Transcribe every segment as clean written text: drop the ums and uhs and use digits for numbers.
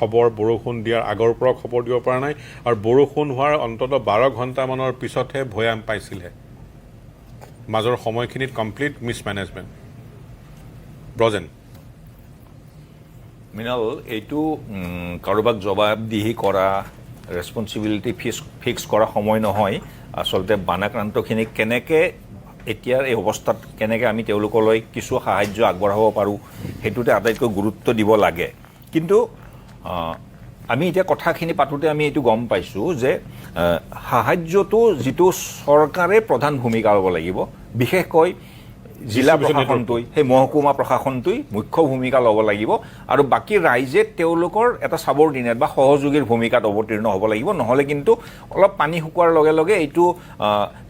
খবৰ বৰষুণ দিয়াৰ আগৰ পৰা খবৰ দিব পৰা নাই আৰু বৰষুণ হোৱাৰ অন্তত 12 ঘণ্টামানৰ পিছতহে ভৈয়াম পাইছিলহে মাজৰ সময়খিনিত কমপ্লিট মিছমেনেজমেণ্ট ব্ৰজেন মৃণাল এইটো কাৰোবাক জবাবদিহি কৰা ৰেছপনচিবিলিটি ফিক্স কৰা সময় নহয় আচলতে বানাক্ৰান্তখিনিক কেনেকৈ এতিয়াৰ এই অৱস্থাত কেনেকৈ আমি তেওঁলোকলৈ কিছু সাহায্য আগবঢ়াব পাৰোঁ সেইটোতে আটাইতকৈ গুৰুত্ব দিব লাগে কিন্তু আমি এতিয়া কথাখিনি পাতোঁতে আমি এইটো গম পাইছোঁ যে সাহায্যটো যিটো চৰকাৰে প্ৰধান ভূমিকা ল'ব লাগিব বিশেষকৈ জিলা প্ৰশাসনটোই সেই মহকুমা প্ৰশাসনটোই মুখ্য ভূমিকা ল'ব লাগিব আৰু বাকী ৰাইজে তেওঁলোকৰ এটা সাবঅৰ্ডিনেট বা সহযোগীৰ ভূমিকাত অৱতীৰ্ণ হ'ব লাগিব নহ'লে কিন্তু অলপ পানী শুকোৱাৰ লগে লগে এইটো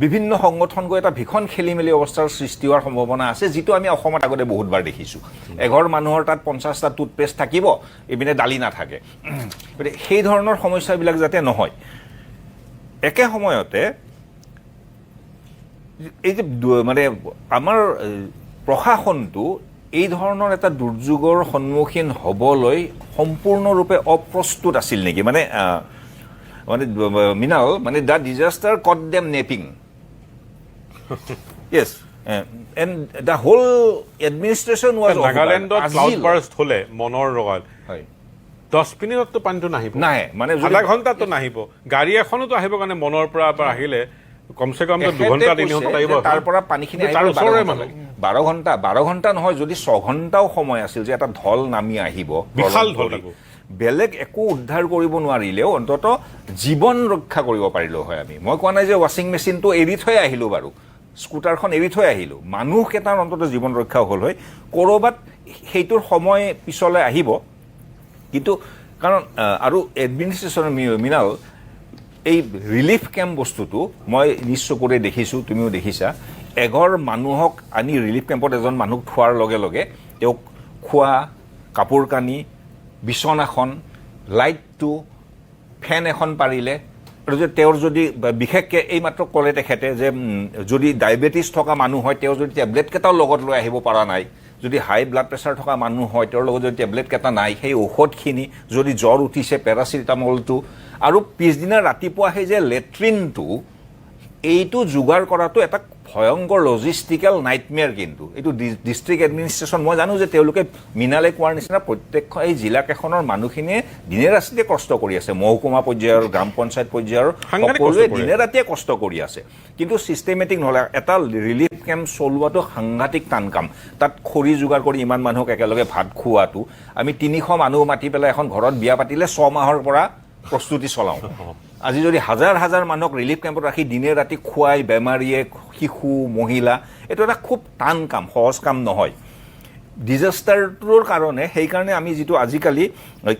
বিভিন্ন সংগঠন গৈ এটা ভীষণ খেলি মেলি অৱস্থাৰ সৃষ্টি হোৱাৰ সম্ভাৱনা আছে যিটো আমি অসমত আগতে বহুতবাৰ দেখিছোঁ এঘৰ মানুহৰ তাত 50টা টুথপেষ্ট থাকিব এইপিনে দালি নাথাকে গতিকে সেই ধৰণৰ সমস্যাবিলাক যাতে নহয় একে সময়তে এই যে মানে আমাৰ প্ৰশাসনটো এই ধৰণৰ এটা দুৰ্যোগৰ সন্মুখীন হ'বলৈ সম্পূৰ্ণৰূপে অপ্ৰস্তুত আছিল নেকি মানে মানে মৃণাল মানে the disaster caught them napping yes and the whole administration was নাগালেণ্ডত ক্লাউড বাৰ্ষ্ট হ'লে মনৰ ৰগাত 10 মিনিটতো পানীটো নাহিব নাহে মানে আধা ঘণ্টাতো নাহিব গাড়ী এখনোতো আহিব কাৰণে মনৰ পৰা আহিলে কমসে কম 2 ঘণ্টা 3 ঘণ্টা লাগিব তাৰ পৰা পানীখিনি 12 ঘণ্টা নহয় যদি 6 ঘণ্টাও সময় আছিল যে এটা ঢল নামি আহিব বিশাল ঢল বেলেগ একো উদ্ধাৰ কৰিব নোৱাৰিলেও অন্তত জীৱন ৰক্ষা কৰিব পাৰিলো হয় আমি মই কোৱা নাই যে ৱাশ্বিং মেচিনটো এৰি থৈ আহিলোঁ বাৰু স্কুটাৰখন এৰি থৈ আহিলোঁ মানুহকেইটাৰ অন্তত জীৱন ৰক্ষা হ'ল হয় ক'ৰবাত সেইটোৰ সময় পিছলৈ আহিব কিন্তু কাৰণ আৰু এডমিনিষ্ট্ৰেশ্যনৰ মৃণাল এই ৰিলিফ কেম্প বস্তুটো মই নিশ্চকুৰে দেখিছোঁ তুমিও দেখিছা এঘৰ মানুহক আনি ৰিলিফ কেম্পত এজন মানুহক থোৱাৰ লগে লগে তেওঁক খোৱা কাপোৰ কানি বিচনাখন লাইটটো ফেন এখন পাৰিলে আৰু যে তেওঁৰ যদি বিশেষকৈ এইমাত্ৰ ক'লে তেখেতে যে যদি ডায়েবেটিছ থকা মানুহ হয় তেওঁ যদি টেবলেটকেইটাও লগত লৈ আহিব পৰা নাই যদি হাই ব্লাড প্ৰেছাৰ থকা মানুহ হয় তেওঁৰ লগত যদি টেবলেটকেইটা নাই সেই ঔষধখিনি যদি জ্বৰ উঠিছে পেৰাচিটামলটো আৰু পিছদিনা ৰাতিপুৱা সেই যে লেট্ৰিনটো এইটো যোগাৰ কৰাটো এটা ভয়ংকৰ লজিষ্টিকেল নাইটমেয়াৰ কিন্তু এইটো ডিষ্ট্ৰিক্ট এডমিনিষ্ট্ৰেশ্যন মই জানো যে তেওঁলোকে মৃণালে কোৱাৰ নিচিনা প্ৰত্যেক এই জিলাকেইখনৰ মানুহখিনিয়ে দিনে ৰাতিয়ে কষ্ট কৰি আছে মহকুমা পৰ্যায়ৰ গ্ৰাম পঞ্চায়ত পৰ্যায়ৰ সকলোৱে দিনে ৰাতিয়ে কষ্ট কৰি আছে কিন্তু ছিষ্টেমেটিক নহ'লে এটা ৰিলিফ কেম্প চলোৱাটো সাংঘাতিক টান কাম তাত খৰি যোগাৰ কৰি ইমান মানুহক একেলগে ভাত খুওৱাটো আমি 300 মানুহ মাতি পেলাই এখন ঘৰত বিয়া পাতিলে 6 মাহৰ পৰা প্ৰস্তুতি চলাওঁ আজি যদি হাজাৰ হাজাৰ মানুহক ৰিলিফ কেম্পত ৰাখি দিনে ৰাতি খুৱাই বেমাৰীয়ে শিশু মহিলা এইটো এটা খুব টান কাম সহজ কাম নহয় ডিজাষ্টাৰটোৰ কাৰণে সেইকাৰণে আমি যিটো আজিকালি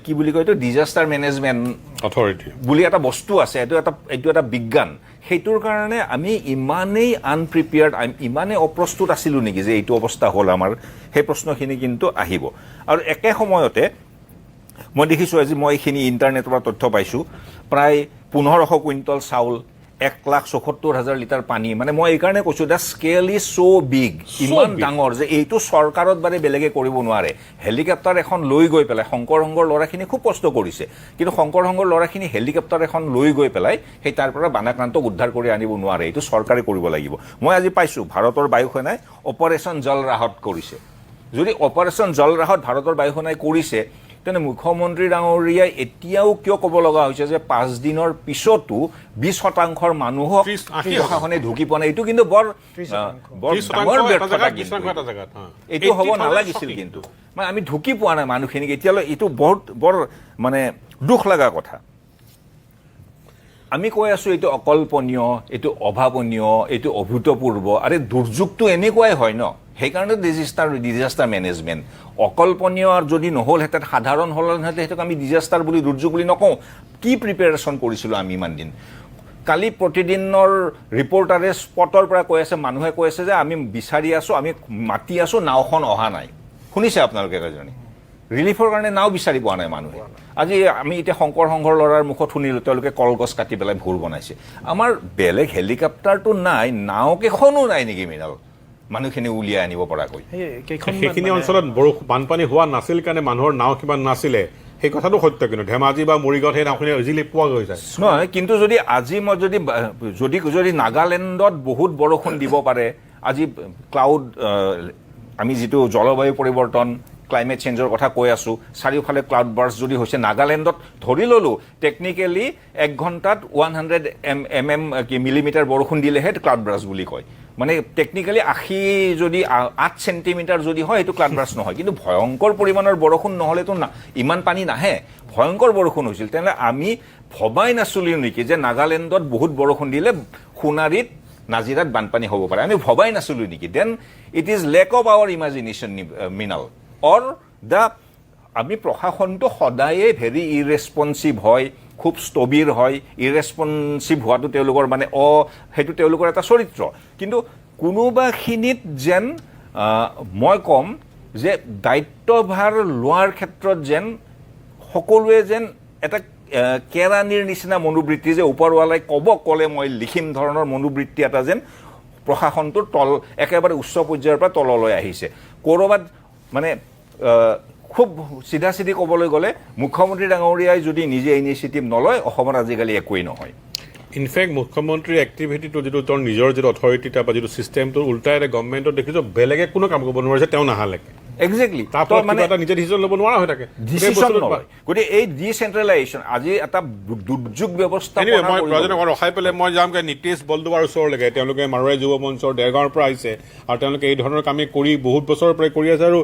কি বুলি কয় এইটো ডিজাষ্টাৰ মেনেজমেণ্ট অথৰিটি বুলি এটা বস্তু আছে এইটো এটা বিজ্ঞান সেইটোৰ কাৰণে আমি ইমানেই আনপ্ৰিপেয়াৰ্ড ইমানেই অপ্ৰস্তুত আছিলোঁ নেকি যে এইটো অৱস্থা হ'ল আমাৰ সেই প্ৰশ্নখিনি কিন্তু আহিব আৰু একে সময়তে মই দেখিছোঁ আজি মই এইখিনি ইণ্টাৰনেটৰ পৰা তথ্য পাইছোঁ প্ৰায় 1500 কুইণ্টল চাউল 1,74,000 লিটাৰ পানী মানে মই এইকাৰণে কৈছোঁ the scale is so' big ইমান ডাঙৰ যে এইটো চৰকাৰত বাৰে বেলেগে কৰিব নোৱাৰে হেলিকপ্টাৰ এখন লৈ গৈ পেলাই শংকৰ সংঘৰ ল'ৰাখিনি খুব কষ্ট কৰিছে কিন্তু শংকৰ সংঘৰ ল'ৰাখিনি হেলিকপ্টাৰ এখন লৈ গৈ পেলাই সেই তাৰ পৰা বানাক্ৰান্তক উদ্ধাৰ কৰি আনিব নোৱাৰে এইটো চৰকাৰে কৰিব লাগিব মই আজি পাইছোঁ ভাৰতৰ বায়ুসেনাই অপাৰেশ্যন জল ৰাহত কৰিছে যদি অপাৰেশ্যন জল ৰাহত ভাৰতৰ বায়ুসেনাই কৰিছে তেনে মুখ্যমন্ত্ৰী ডাঙৰীয়াই এতিয়াও কিয় ক'ব লগা হৈছে যে 5 দিনৰ পিছতো 20% মানুহক প্ৰশাসনে ঢুকি পোৱা নাই এইটো কিন্তু বৰ ডাঙৰ ব্যৰ্থতা এইটো হ'ব নালাগিছিল কিন্তু মানে আমি ঢুকি পোৱা নাই মানুহখিনিক এতিয়ালৈ এইটো বৰ মানে দুখ লগা কথা আমি কৈ আছোঁ এইটো অকল্পনীয় এইটো অভাৱনীয় এইটো অভূতপূৰ্ব আৰে দুৰ্যোগটো এনেকুৱাই হয় ন সেইকাৰণে ডিজাষ্টাৰ মেনেজমেণ্ট অকল্পনীয় যদি নহ'লহেঁতেন সাধাৰণ হ'লহেঁতেন সেইটোক আমি ডিজাষ্টাৰ বুলি দুৰ্যোগ বুলি নকওঁ কি প্ৰিপেৰেশ্যন কৰিছিলোঁ আমি ইমান দিন কালি প্ৰতিদিনৰ ৰিপৰ্টাৰে স্পটৰ পৰা কৈ আছে মানুহে কৈ আছে যে আমি বিচাৰি আছোঁ আমি মাতি আছোঁ নাওখন অহা নাই শুনিছে আপোনালোকে কেইজনী ৰিলিফৰ কাৰণে নাও বিচাৰি পোৱা নাই মানুহে আজি আমি এতিয়া শংকৰ সংঘৰ ল'ৰাৰ মুখত শুনিলোঁ তেওঁলোকে কলগছ কাটি পেলাই ভোৰ বনাইছে আমাৰ বেলেগ হেলিকপ্টাৰটো নাই নাওকেইখনো নাই নেকি মৃণাল মানুহখিনি উলিয়াই আনিব পৰাকৈ সেইখিনি অঞ্চলত বানপানী হোৱা নাছিল কাৰণে মানুহৰ নাও কিমান নাছিলে সেই কথাটো সত্য কিন্তু ধেমাজি বা মৰিগাঁৱত সেই নাওখিনি ইজিলি পোৱা গৈ যায় নহয় কিন্তু যদি আজি মই যদি নাগালেণ্ডত বহুত বৰষুণ দিব পাৰে আজি ক্লাউড আমি যিটো জলবায়ু পৰিৱৰ্তন ক্লাইমেট চেঞ্জৰ কথা কৈ আছোঁ চাৰিওফালে ক্লাউড বাৰ্ষ্ট যদি হৈছে নাগালেণ্ডত ধৰি ল'লোঁ টেকনিকেলি 1 ঘণ্টাত 100 মিলিমিটাৰ বৰষুণ দিলেহে ক্লাউড বাৰ্ষ্ট বুলি কয় মানে টেকনিকেলি 80 যদি 8 চেণ্টিমিটাৰ যদি হয় সেইটো ক্লাউড বাৰ্ষ্ট নহয় কিন্তু ভয়ংকৰ পৰিমাণৰ বৰষুণ নহ'লেতো ইমান পানী নাহে ভয়ংকৰ বৰষুণ হৈছিল তেনেহ'লে আমি ভবাই নাছিলোঁ নেকি যে নাগালেণ্ডত বহুত বৰষুণ দিলে সোণাৰীত নাজিৰাত বানপানী হ'ব পাৰে আমি ভবাই নাছিলোঁ নেকি then it is lack of our imagination মিনাল অৰ আমি প্ৰশাসনটো সদায়ে ভেৰি ইৰেছপনচিভ হয় খুব স্থবিৰ হয় ইৰেছপনচিভ হোৱাটো তেওঁলোকৰ মানে সেইটো তেওঁলোকৰ এটা চৰিত্ৰ কিন্তু কোনোবাখিনিত যেন মই ক'ম যে দায়িত্বভাৰ লোৱাৰ ক্ষেত্ৰত যেন সকলোৱে যেন এটা কেৰাণীৰ নিচিনা মনোবৃত্তি যে ওপৰৱালাই ক'লে মই লিখিম ধৰণৰ মনোবৃত্তি এটা যেন প্ৰশাসনটোৰ একেবাৰে উচ্চ পৰ্যায়ৰ পৰা তললৈ আহিছে ক'ৰবাত মানে খুব চিধা চিধি ক'বলৈ গ'লে মুখ্যমন্ত্ৰী ডাঙৰীয়াই যদি নিজে ইনিচিয়েটিভ নলয় অসমত আজিকালি একোৱেই নহয় ইনফেক্ট মুখ্যমন্ত্ৰীৰ এক্টিভিটিটো যিটো তেওঁৰ নিজৰ যিটো অথৰিটি বা যিটো ছিষ্টেমটো উল্টাই গভৰ্ণমেণ্টত দেখিছোঁ বেলেগে কোনো কাম কৰিব নোৱাৰিছে তেওঁ নাহালৈকে এক্সেক্টলি তাৰপৰা মানে এটা নিজে ডিচিশ্যন ল'ব নোৱাৰা হৈ থাকে গতিকে এই ডিচেন্ট্ৰেলাইজেশ্যন আজি এটা দুৰ্যোগ ব্যৱস্থা মই প্ৰয়োজনক ৰখাই পেলাই মই যামগৈ নীতিশ বলদুৱাৰ ওচৰলৈকে তেওঁলোকে মাৰোৱাৰী যুৱ মঞ্চৰ দেৰগাঁৱৰ পৰা আহিছে আৰু তেওঁলোকে এই ধৰণৰ কামেই কৰি বহুত বছৰৰ পৰাই কৰি আছে আৰু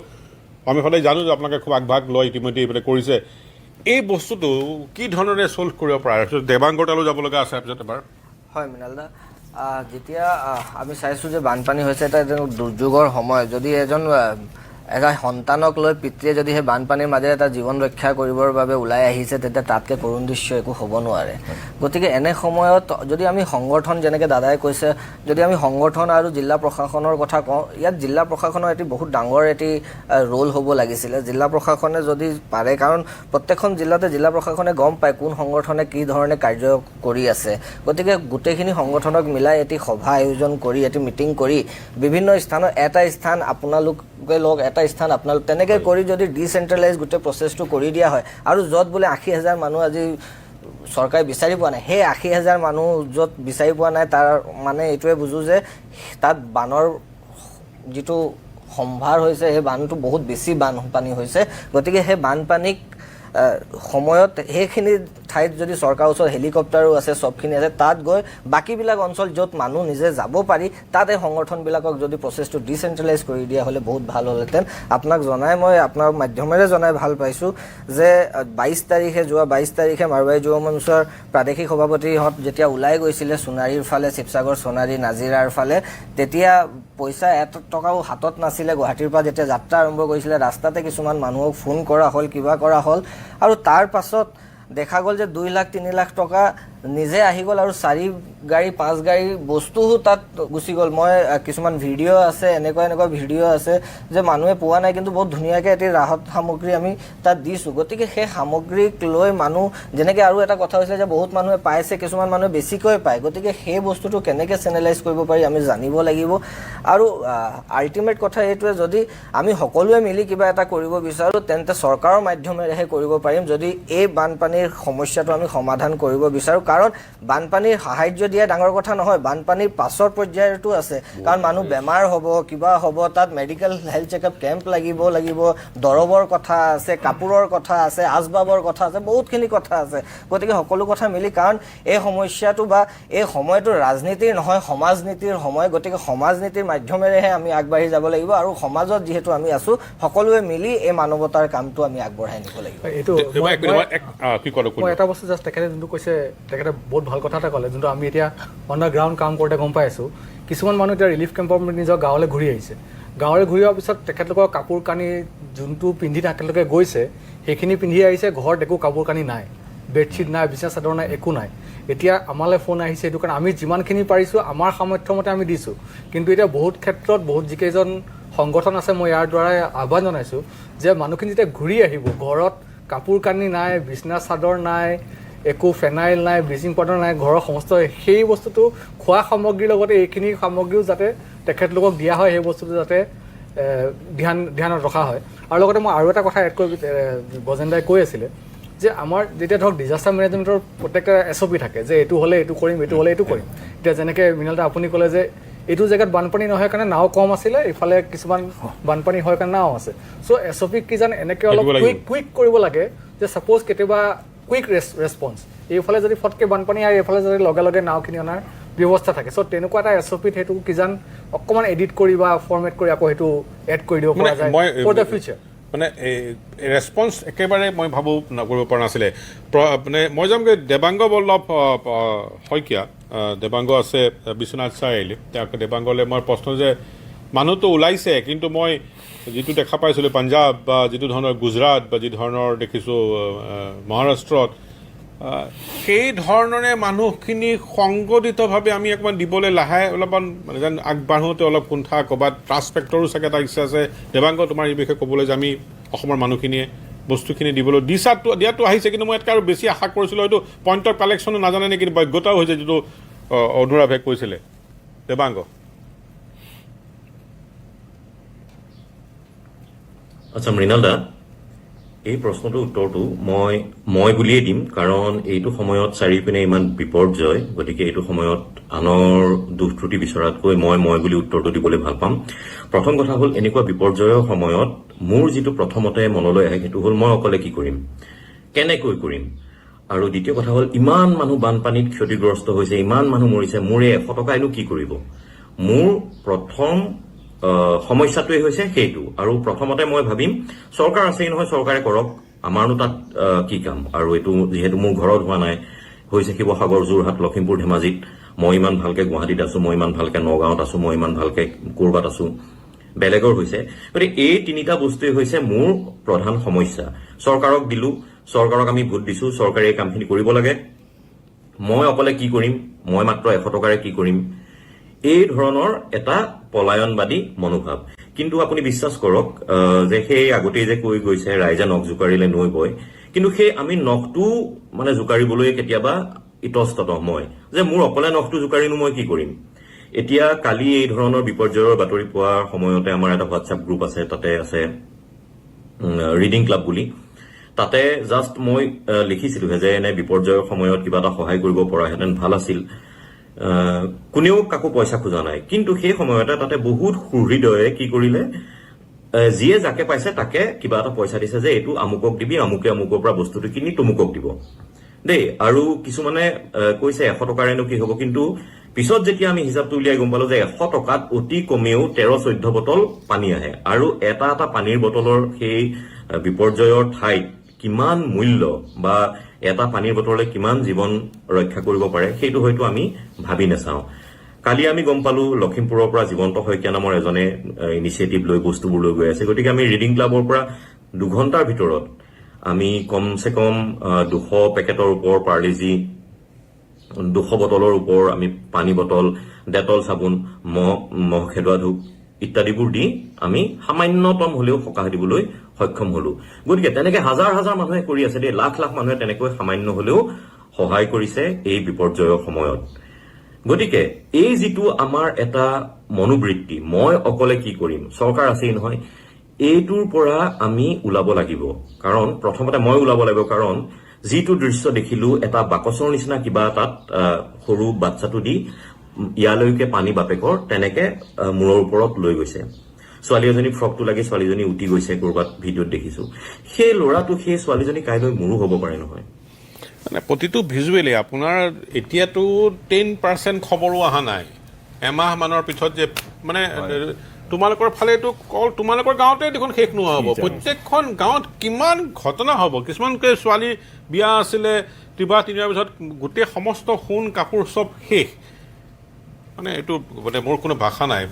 আমি সদায় জানো যে আপোনালোকে খুব আগভাগ লয় ইতিমধ্যে এইবিলাক কৰিছে এই বস্তুটো কি ধৰণেৰে ছল্ভ কৰিব পৰা দেৱাংগৰ তালৈ যাব লগা আছে তাৰপিছত এবাৰ হয় মৃণালদা যেতিয়া আমি চাইছোঁ যে বানপানী হৈছে এটা দুৰ্যোগৰ সময় যদি এটা সন্তানক লৈ পিতৃয়ে যদি সেই বানপানীৰ মাজেৰে এটা জীৱন ৰক্ষা কৰিবৰ বাবে ওলাই আহিছে তেতিয়া তাতকৈ কৰুণ দৃশ্য একো হ'ব নোৱাৰে গতিকে এনে সময়ত যদি আমি সংগঠন যেনেকৈ দাদাই কৈছে যদি আমি সংগঠন আৰু জিলা প্ৰশাসনৰ কথা কওঁ ইয়াত জিলা প্ৰশাসনৰ এটি বহুত ডাঙৰ এটি ৰোল হ'ব লাগিছিলে জিলা প্ৰশাসনে যদি পাৰে কাৰণ প্ৰত্যেকখন জিলাতে জিলা প্ৰশাসনে গম পায় কোন সংগঠনে কি ধৰণে কাৰ্য কৰি আছে গতিকে গোটেইখিনি সংগঠনক মিলাই এটি সভা আয়োজন কৰি এটি মিটিং কৰি বিভিন্ন স্থানত এটা স্থান আপোনালোকে লওক এটা স্থান আপোনালোক তেনেকৈ কৰি যদি ডিচেন্ট্ৰেলাইজ গোটেই প্ৰচেছটো কৰি দিয়া হয় আৰু য'ত বোলে 80,000 মানুহ আজি চৰকাৰে বিচাৰি পোৱা নাই সেই 80,000 মানুহ য'ত বিচাৰি পোৱা নাই তাৰ মানে এইটোৱে বুজোঁ যে তাত বানৰ যিটো সম্ভাৰ হৈছে সেই বানটো বহুত বেছি বানপানী হৈছে গতিকে সেই বানপানীক সময়ত সেইখিনি ঠাইত যদি চৰকাৰৰ ওচৰত হেলিকপ্টাৰো আছে চবখিনি আছে তাত গৈ বাকীবিলাক অঞ্চল য'ত মানুহ নিজে যাব পাৰি তাত এই সংগঠনবিলাকক যদি প্ৰচেছটো ডিচেন্ট্ৰেলাইজ কৰি দিয়া হ'লে বহুত ভাল হ'লহেঁতেন আপোনাক জনাই মই আপোনাৰ মাধ্যমেৰে জনাই ভাল পাইছোঁ যে 22 তাৰিখে মাৰোৱাৰী যুৱ মঞ্চৰ প্ৰাদেশিক সভাপতিহঁত যেতিয়া ওলাই গৈছিলে সোণাৰীৰ ফালে শিৱসাগৰ সোণাৰী নাজিৰাৰ ফালে তেতিয়া পইচা 1 টকাও হাতত নাছিলে গুৱাহাটীৰ পৰা যেতিয়া যাত্ৰা আৰম্ভ কৰিছিলে ৰাস্তাতে কিছুমান মানুহক ফোন কৰা হ'ল কিবা কৰা হ'ল আৰু তাৰ পাছত দেখা গ'ল যে 2 লাখ 3 লাখ টকা নিজে আহি গ'ল আৰু 4 গাড়ী 5 গাড়ী বস্তুও তাত গুচি গ'ল মই কিছুমান ভিডিঅ' আছে এনেকুৱা ভিডিঅ' আছে যে মানুহে পোৱা নাই কিন্তু বহুত ধুনীয়াকৈ এটি ৰাহত সামগ্ৰী আমি তাত দিছোঁ গতিকে সেই সামগ্ৰীক লৈ মানুহ যেনেকৈ আৰু এটা কথা হৈছে যে বহুত মানুহে পাইছে কিছুমান মানুহে বেছিকৈ পায় গতিকে সেই বস্তুটো কেনেকৈ চেনেলাইজ কৰিব পাৰি আমি জানিব লাগিব আৰু আল্টিমেট কথা এইটোৱে যদি আমি সকলোৱে মিলি কিবা এটা কৰিব বিচাৰোঁ তেন্তে চৰকাৰৰ মাধ্যমেৰেহে কৰিব পাৰিম যদি এই বানপানীৰ সমস্যাটো আমি সমাধান কৰিব বিচাৰোঁ কাৰণ বানপানীৰ সাহায্য দিয়া ডাঙৰ কথা নহয় বানপানীৰ পাছৰ পৰ্যায়টো আছে কাৰণ মানুহ বেমাৰ হ'ব কিবা হ'ব তাত মেডিকেল হেল্থ চেকআপ কেম্প লাগিব দৰৱৰ কথা আছে কাপোৰৰ কথা আছে আচবাবৰ কথা আছে বহুতখিনি কথা আছে গতিকে সকলো কথা মিলি কাৰণ এই সমস্যাটো বা এই সময়টো ৰাজনীতিৰ নহয় সমাজনীতিৰ সময় গতিকে সমাজনীতিৰ মাধ্যমেৰেহে আমি আগবাঢ়ি যাব লাগিব আৰু সমাজত যিহেতু আমি আছোঁ সকলোৱে মিলি এই মানৱতাৰ কামটো আমি আগবঢ়াই নিব লাগিব এইটো মই এটা বস্তু জাষ্ট তেখেতে যোনটো কৈছে তেখেতে বহুত ভাল কথা এটা ক'লে যোনটো আমি এতিয়া অন দ্য গ্ৰাউণ্ড কাম কৰোঁতে গম পাই আছোঁ কিছুমান মানুহ এতিয়া ৰিলিফ কেম্পৰ নিজৰ গাঁৱলৈ ঘূৰি আহিছে গাঁৱলৈ ঘূৰি অহাৰ পিছত তেখেতলোকৰ কাপোৰ কানি যোনটো পিন্ধি তেখেতলোকে গৈছে সেইখিনি পিন্ধি আহিছে ঘৰত একো কাপোৰ কানি নাই বেডশ্বীট নাই বিছনা চাদৰ নাই একো নাই এতিয়া আমালৈ ফোন আহিছে এইটো কাৰণে আমি যিমানখিনি পাৰিছোঁ আমাৰ সামৰ্থ্যমতে আমি দিছোঁ কিন্তু এতিয়া বহুত ক্ষেত্ৰত বহুত যিকেইজন সংগঠন আছে মই ইয়াৰ দ্বাৰাই আহ্বান জনাইছোঁ যে মানুহখিনি যেতিয়া ঘূৰি আহিব ঘৰত কাপোৰ কানি নাই বিছনা চাদৰ নাই একো ফেনাইল নাই ব্লিচিং পাউডাৰ নাই ঘৰৰ সমস্ত সেই বস্তুটো খোৱা সামগ্ৰীৰ লগতে এইখিনি সামগ্ৰীও যাতে তেখেতলোকক দিয়া হয় সেই বস্তুটো যাতে ধ্যানত ৰখা হয় আৰু লগতে মই আৰু এটা কথা এড কৰি গজেন্দ্ৰাই কৈ আছিলে যে আমাৰ যেতিয়া ধৰক ডিজাষ্টাৰ মেনেজমেণ্টৰ প্ৰত্যেকটা SOP থাকে যে এইটো হ'লে এইটো কৰিম এইটো হ'লে এইটো কৰিম এতিয়া যেনেকৈ মৃণালদা আপুনি ক'লে যে এইটো জেগাত বানপানী নহয় কাৰণে নাও কম আছিলে ইফালে কিছুমান বানপানী হয় কাৰণে নাও আছে চ' SOP কিজান এনেকৈ অলপ কুইক কৰিব লাগে যে ছাপ'জ কেতিয়াবা কুইক ৰেছপন্স এইফালে যদি ফটকৈ বানপানী আৰু এইফালে যদি লগে লগে নাওখিনি অনাৰ ব্যৱস্থা থাকে চ' তেনেকুৱা এটা SOPত সেইটো কিজান অকণমান এডিট কৰি বা ফৰ্মেট কৰি আকৌ সেইটো এড কৰি দিব পৰা যায় ফৰ দ্য ফিউচাৰ মানে ৰেছপন্স একেবাৰে মই ভাবোঁ নকৰিব পৰা নাছিলে মানে মই যামগৈ দেৱাংগ বল্লভ শইকীয়া দেৱাংগ আছে বিশ্বনাথ চাৰিআলি তেওঁক দেৱাংগলৈ মই প্ৰশ্ন যে মানুহটো ওলাইছে কিন্তু মই যিটো দেখা পাইছিলোঁ পাঞ্জাৱ বা যিটো ধৰণৰ গুজৰাট বা যি ধৰণৰ দেখিছোঁ মহাৰাষ্ট্ৰত সেই ধৰণৰে মানুহখিনি সংগঠিতভাৱে আমি অকণমান দিবলৈ লাহে অলপমান মানে যেন আগবাঢ়োতে অলপ কুণ্ঠা ক'ৰবাত ট্ৰাষ্ট ফেক্টৰো চাগে এটা ইচ্ছা আছে দেৱাংগ তোমাৰ এই বিষয়ে ক'বলৈ যে আমি অসমৰ মানুহখিনিয়ে বস্তুখিনি দিবলৈ দিয়াটো আহিছে কিন্তু মই ইয়াতকৈ আৰু বেছি আশা কৰিছিলোঁ হয়তো পইণ্ট অফ কালেকশ্যনো নাজানে নেকি বৈজ্ঞতাও হৈছে যিটো অনুৰাধে কৈছিলে দেৱাংগ আচ্ছা মৃণালদা এই প্ৰশ্নটোৰ উত্তৰটো মই বুলিয়েই দিম কাৰণ এইটো সময়ত চাৰিওপিনে ইমান বিপৰ্যয় গতিকে এইটো সময়ত আনৰ দুখ ত্ৰুটি বিচৰাতকৈ মই বুলি উত্তৰটো দিবলৈ ভাল পাম প্ৰথম কথা হ'ল এনেকুৱা বিপৰ্যয়ৰ সময়ত মোৰ যিটো প্ৰথমতে মনলৈ আহে সেইটো হ'ল মই অকলে কি কৰিম কেনেকৈ কৰিম আৰু দ্বিতীয় কথা হ'ল ইমান মানুহ বানপানীত ক্ষতিগ্ৰস্ত হৈছে ইমান মানুহ মৰিছে মোৰ এই 100 টকাইনো কি কৰিব মোৰ প্ৰথম সমস্যাটোৱে হৈছে সেইটো আৰু প্ৰথমতে মই ভাবিম চৰকাৰ আছেই নহয় চৰকাৰে কৰক আমাৰনো তাত কি কাম আৰু এইটো যিহেতু মোৰ ঘৰত হোৱা নাই হৈছে শিৱসাগৰ যোৰহাট লখিমপুৰ ধেমাজিত মই ইমান ভালকে গুৱাহাটীত আছো মই ইমান ভালকে নগাঁৱত আছো মই ইমান ভালকে ক'ৰবাত আছো বেলেগৰ হৈছে গতিকে এই তিনিটা বস্তুৱে হৈছে মোৰ প্ৰধান সমস্যা চৰকাৰক দিলো চৰকাৰক আমি ভোট দিছো চৰকাৰে এই কামখিনি কৰিব লাগে মই অকলে কি কৰিম মই মাত্ৰ 100 টকাৰে কি কৰিম এই ধৰণৰ এটা পলায়নবাদী মনোভাৱ কিন্তু আপুনি বিশ্বাস কৰক যে সেই আগতেই যে কৈ গৈছে ৰাইজে নখ জোকাৰিলে নৈ বয় কিন্তু সেই আমি নখটো মানে জোকাৰিবলৈ কেতিয়াবা ইতস্তত মই যে মোৰ অকলে নখটো জোকাৰিনো মই কি কৰিম এতিয়া কালি এই ধৰণৰ বিপৰ্যয়ৰ বাতৰি পোৱাৰ সময়তে আমাৰ এটা হোৱাটছআপ গ্ৰুপ আছে তাতে আছে ৰিডিং ক্লাব বুলি তাতে জাষ্ট মই লিখিছিলো যে এনে বিপৰ্যয়ৰ সময়ত কিবা এটা সহায় কৰিব পৰাহেঁতেন ভাল আছিল কোনেও কাকো পইচা খোজা নাই কিন্তু সেই সময়তে তাতে বহুত সুহৃদয়ে কি কৰিলে যিয়ে যাকে পাইছে তাকে কিবা এটা পইচা দিছে যে এইটো আমুকক দিবি আমুকে আমুকৰ পৰা বস্তুটো কিনি তুমুকক দিব দেই আৰু কিছুমানে কৈছে 100 টকাৰেনো কি হ'ব কিন্তু পিছত যেতিয়া আমি হিচাপটো উলিয়াই গম পালো যে 100 টকাত অতি কমেও 13-14 বটল পানী আহে আৰু এটা পানীৰ বটলৰ সেই বিপৰ্যয়ৰ ঠাইত কিমান মূল্য বা এটা পানীৰ বটলে কিমান জীৱন ৰক্ষা কৰিব পাৰে সেইটো হয়তো আমি ভাবি নাচাওঁ কালি আমি গম পালো লখিমপুৰৰ পৰা জীৱন্ত শইকীয়া নামৰ এজনে ইনিচিয়েটিভ লৈ বস্তুবোৰ লৈ গৈ আছে গতিকে আমি ৰিডিং ক্লাবৰ পৰা 2 ঘণ্টাৰ ভিতৰত আমি কমসে কম 200 পেকেটৰ ওপৰ পাৰ্লিজি 200 বটলৰ ওপৰ আমি পানী বটল ডেটল চাবোন মহ খেদোৱা ধূপ ইত্যাদিবোৰ দি আমি সামান্যতম হলেও সকাহ দিবলৈ সক্ষম হলো গতিকে তেনেকে হাজাৰ হাজাৰ মানুহে কৰি আছে দেই লাখ লাখ মানুহে তেনেকৈ সামান্য হলেও সহায় কৰিছে এই বিপৰ্যয়ৰ সময়ত গতিকে এই যিটো আমাৰ এটা মনোবৃত্তি মই অকলে কি কৰিম চৰকাৰ আছেই নহয় এইটোৰ পৰা আমি ওলাব লাগিব কাৰণ প্ৰথমতে মই ওলাব লাগিব কাৰণ যিটো দৃশ্য দেখিলো এটা বাকচৰ নিচিনা কিবা তাত সৰু বাচ্চাটো দি ইয়ালৈকে পানী বাপেকৰ তেনেকে মূৰৰ ওপৰত লৈ গৈছে ছোৱালী এজনী ফ্ৰকটো লাগি ছোৱালীজনী উঠি গৈছে কৰবাত ভিডিঅ'ত দেখিছো সেই ল'ৰাটো সেই ছোৱালীজনী কাইলৈ মোৰো হ'ব পাৰে নহয় মানে প্ৰতিটো ভিজুৱেলি আপোনাৰ এতিয়াতো 10% খবৰো অহা নাই এমাহ মানৰ পিছত যে মানে তোমালোকৰ ফালে এইটো কল তোমালোকৰ গাঁৱতে দেখোন শেষ নোহোৱা হ'ব প্ৰত্যেকখন গাঁৱত কিমান ঘটনা হ'ব কিছুমানকে ছোৱালী বিয়া আছিলে তিনিবাৰ পিছত গোটেই সমস্ত সোণ কাপোৰ চব শেষ মানে এইটো মানে মোৰ কোনো ভাষা নাই